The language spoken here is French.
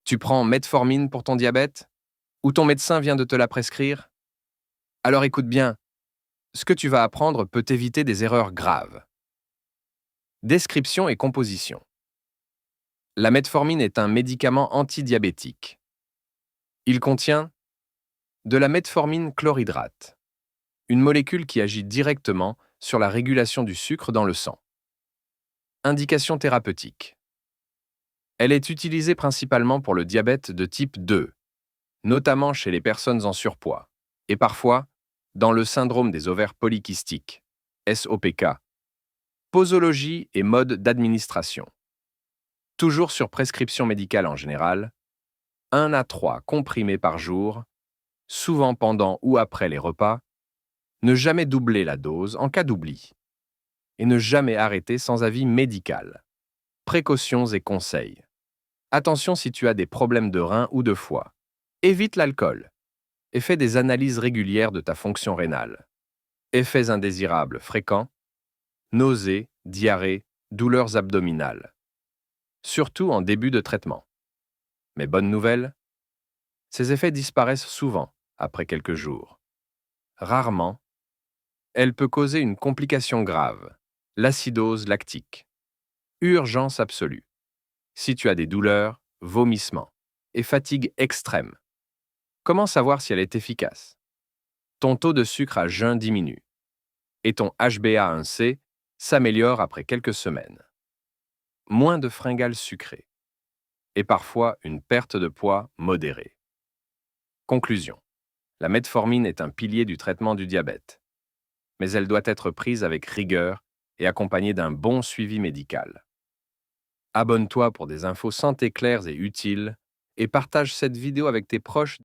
Tu prends metformine pour ton diabète? Ou ton médecin vient de te la prescrire? Alors écoute bien, ce que tu vas apprendre peut éviter des erreurs graves. Description et composition. La metformine est un médicament antidiabétique. Il contient de la metformine chlorhydrate, une molécule qui agit directement sur la régulation du sucre dans le sang. Indication thérapeutique. Elle est utilisée principalement pour le diabète de type 2, notamment chez les personnes en surpoids, et parfois dans le syndrome des ovaires polykystiques, SOPK. Posologie et mode d'administration. Toujours sur prescription médicale en général, 1 à 3 comprimés par jour, souvent pendant ou après les repas, ne jamais doubler la dose en cas d'oubli, et ne jamais arrêter sans avis médical. Précautions et conseils. Attention si tu as des problèmes de rein ou de foie. Évite l'alcool et fais des analyses régulières de ta fonction rénale. Effets indésirables fréquents, nausées, diarrhée, douleurs abdominales. Surtout en début de traitement. Mais bonne nouvelle, ces effets disparaissent souvent après quelques jours. Rarement, elle peut causer une complication grave, l'acidose lactique. Urgence absolue. Si tu as des douleurs, vomissements et fatigue extrême. Comment savoir si elle est efficace? Ton taux de sucre à jeun diminue et ton HbA1c s'améliore après quelques semaines. Moins de fringales sucrées et parfois une perte de poids modérée. Conclusion. La metformine est un pilier du traitement du diabète, mais elle doit être prise avec rigueur et accompagnée d'un bon suivi médical. Abonne-toi pour des infos santé claires et utiles et partage cette vidéo avec tes proches